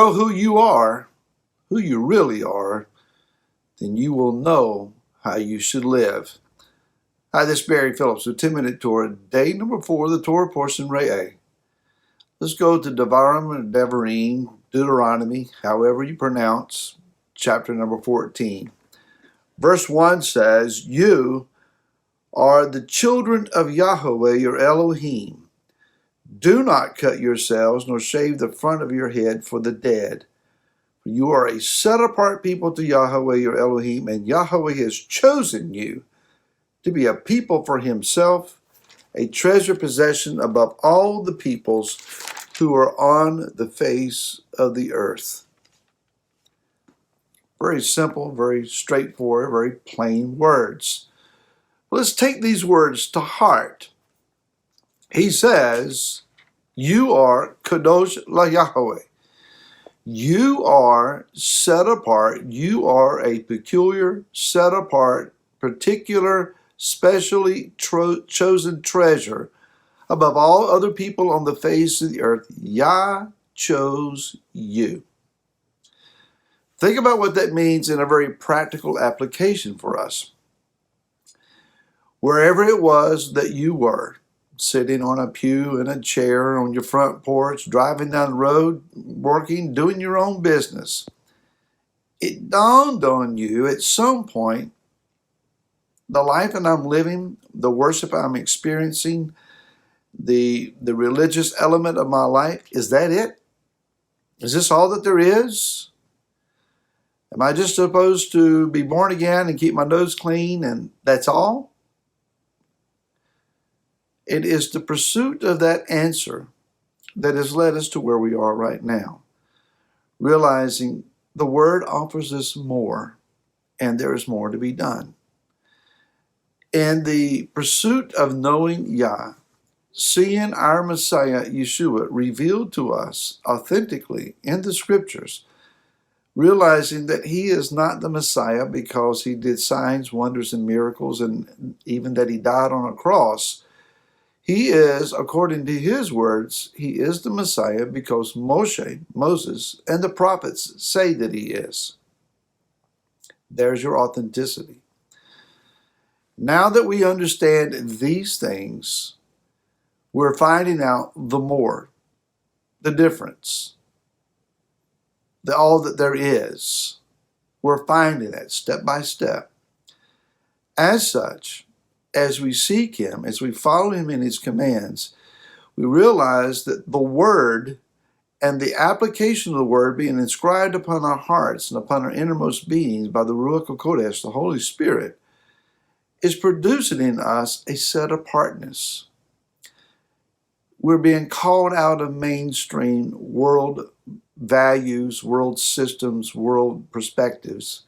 know who you really are, then you will know how you should live. Hi, this is Barry Phillips with 10-Minute Torah, day number 4 of the Torah portion, Ray A. Let's go to Deuteronomy, however you pronounce, chapter number 14. Verse 1 says, "You are the children of YHWH, your Elohim. Do not cut yourselves, nor shave the front of your head for the dead. For you are a set-apart people to YHWH, your Elohim, and YHWH has chosen you to be a people for himself, a treasured possession above all the peoples who are on the face of the earth." Very simple, very straightforward, very plain words. Let's take these words to heart. He says, you are Kadosh LaYahweh. You are set apart. You are a peculiar, set apart, particular, specially chosen treasure above all other people on the face of the earth. Yah chose you. Think about what that means in a very practical application for us. Wherever it was that you were, sitting on a pew, in a chair, on your front porch, driving down the road, working, doing your own business, it dawned on you at some point, the life that I'm living, the worship I'm experiencing, the religious element of my life, is that it? Is this all that there is? Am I just supposed to be born again and keep my nose clean and that's all? It is the pursuit of that answer that has led us to where we are right now, realizing the Word offers us more, and there is more to be done. In the pursuit of knowing Yah, seeing our Messiah, Yeshua, revealed to us authentically in the Scriptures, realizing that he is not the Messiah because he did signs, wonders, and miracles, and even that he died on a cross. He is, according to his words, he is the Messiah because Moses, and the prophets say that he is. There's your authenticity. Now that we understand these things, we're finding out the more, the difference, all that there is. We're finding it step by step. As such, as we seek him, as we follow him in his commands, we realize that the word and the application of the word being inscribed upon our hearts and upon our innermost beings by the Ruach HaKodesh, the Holy Spirit, is producing in us a set-apartness. We're being called out of mainstream world values, world systems, world perspectives.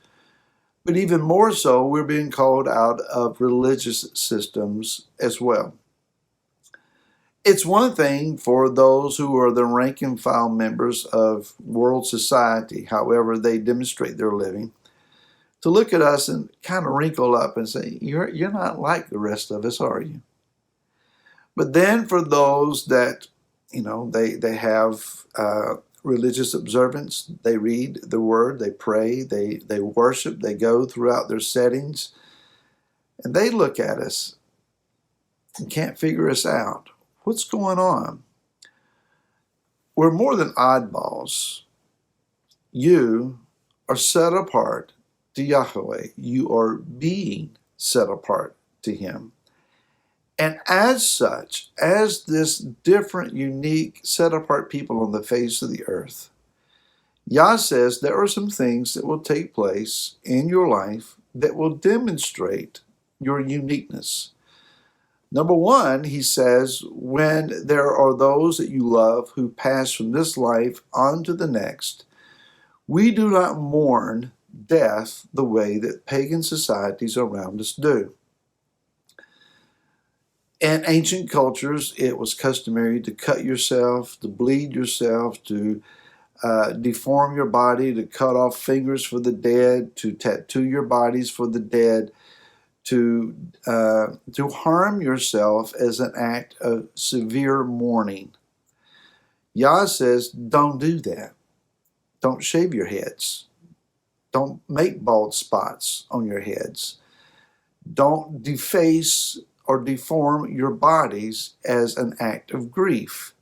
But even more so, we're being called out of religious systems as well. It's one thing for those who are the rank and file members of world society, however they demonstrate their living, to look at us and kind of wrinkle up and say, you're not like the rest of us, are you? But then for those that, they have religious observance, they read the word, they pray, they worship, they go throughout their settings, and they look at us and can't figure us out. What's going on? We're more than oddballs. You are set apart to Yahweh. You are being set apart to him. And as such, as this different, unique, set-apart people on the face of the earth, Yah says there are some things that will take place in your life that will demonstrate your uniqueness. Number one, he says, when there are those that you love who pass from this life on to the next, we do not mourn death the way that pagan societies around us do. In ancient cultures, it was customary to cut yourself, to bleed yourself, to deform your body, to cut off fingers for the dead, to tattoo your bodies for the dead, to harm yourself as an act of severe mourning. Yah says, don't do that. Don't shave your heads. Don't make bald spots on your heads. Don't deface or deform your bodies as an act of grief.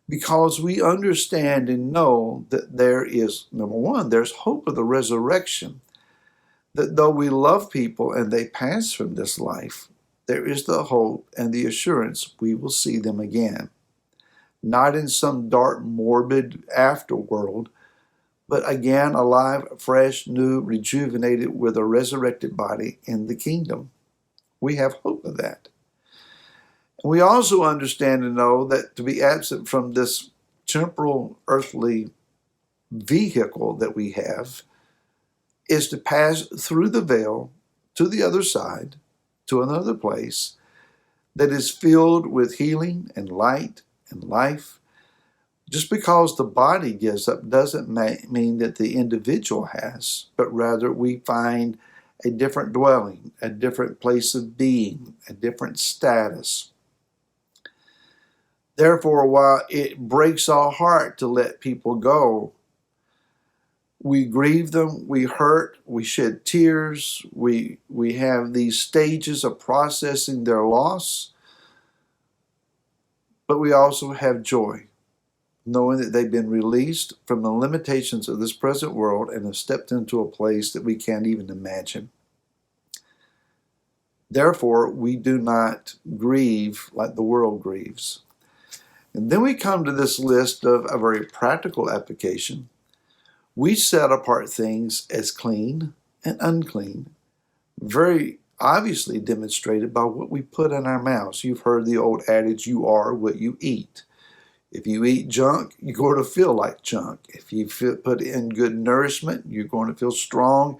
Because we understand and know that there is, number one, there's hope of the resurrection. That though we love people and they pass from this life, there is the hope and the assurance we will see them again. Not in some dark, morbid afterworld, but again alive, fresh, new, rejuvenated with a resurrected body in the kingdom. We have hope of that. We also understand and know that to be absent from this temporal earthly vehicle that we have is to pass through the veil to the other side, to another place that is filled with healing and light and life. Just because the body gives up doesn't mean that the individual has, but rather we find a different dwelling, a different place of being, a different status. Therefore, while it breaks our heart to let people go, we grieve them, we hurt, we shed tears, we have these stages of processing their loss, but we also have joy, knowing that they've been released from the limitations of this present world and have stepped into a place that we can't even imagine. Therefore, we do not grieve like the world grieves. And then we come to this list of a very practical application. We set apart things as clean and unclean, very obviously demonstrated by what we put in our mouths. You've heard the old adage, you are what you eat. If you eat junk, you're going to feel like junk. If you put in good nourishment, you're going to feel strong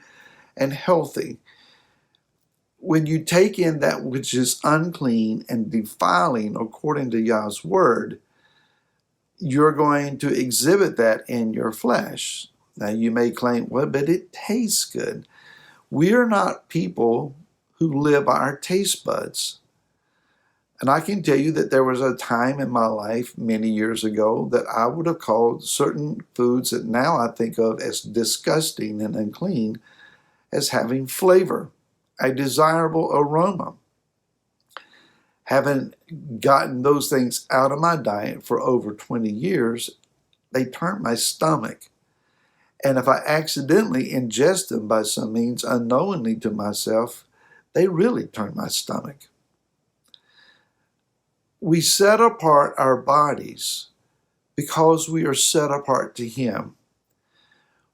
and healthy. When you take in that which is unclean and defiling according to Yah's word, you're going to exhibit that in your flesh. Now you may claim, well, but it tastes good. We are not people who live by our taste buds. And I can tell you that there was a time in my life many years ago that I would have called certain foods that now I think of as disgusting and unclean as having flavor, a desirable aroma. Having gotten those things out of my diet for over 20 years, they turned my stomach. And if I accidentally ingest them by some means unknowingly to myself, they really turn my stomach. We set apart our bodies because we are set apart to Him.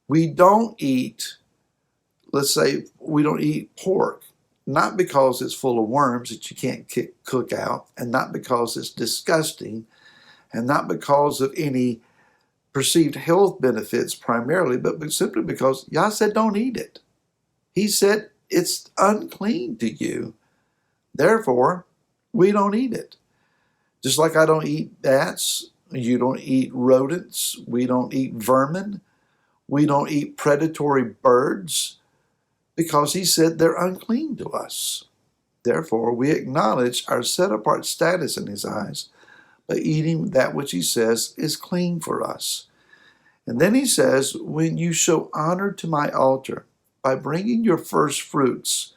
We don't eat, let's say, we don't eat pork, not because it's full of worms that you can't cook out, and not because it's disgusting, and not because of any perceived health benefits primarily, but simply because Yah said don't eat it. He said it's unclean to you. Therefore, we don't eat it. Just like I don't eat bats, you don't eat rodents, we don't eat vermin, we don't eat predatory birds, because He said they're unclean to us. Therefore, we acknowledge our set-apart status in His eyes by eating that which He says is clean for us. And then He says, when you show honor to my altar by bringing your first fruits,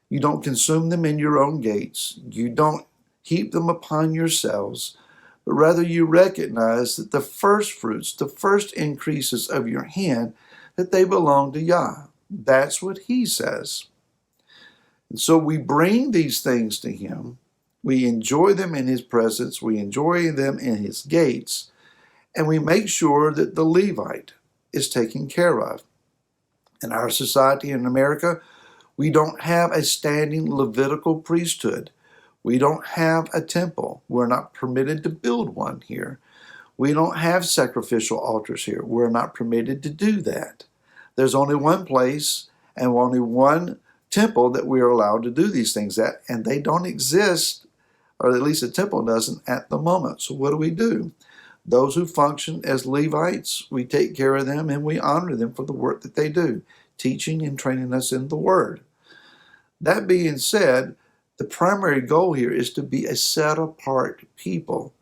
you don't consume them in your own gates, you don't heap them upon yourselves, but rather you recognize that the first fruits, the first increases of your hand, that they belong to Yah. That's what He says. And so we bring these things to Him. We enjoy them in His presence. We enjoy them in His gates. And we make sure that the Levite is taken care of. In our society in America, we don't have a standing Levitical priesthood. We don't have a temple. We're not permitted to build one here. We don't have sacrificial altars here. We're not permitted to do that. There's only one place and only one temple that we are allowed to do these things at, and they don't exist, or at least the temple doesn't at the moment. So what do? Those who function as Levites, we take care of them and we honor them for the work that they do, teaching and training us in the Word. That being said, the primary goal here is to be a set-apart people,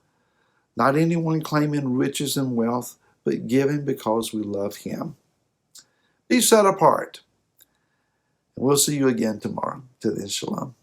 not anyone claiming riches and wealth, but giving because we love Him. Be set apart. We'll see you again tomorrow. Till then, shalom.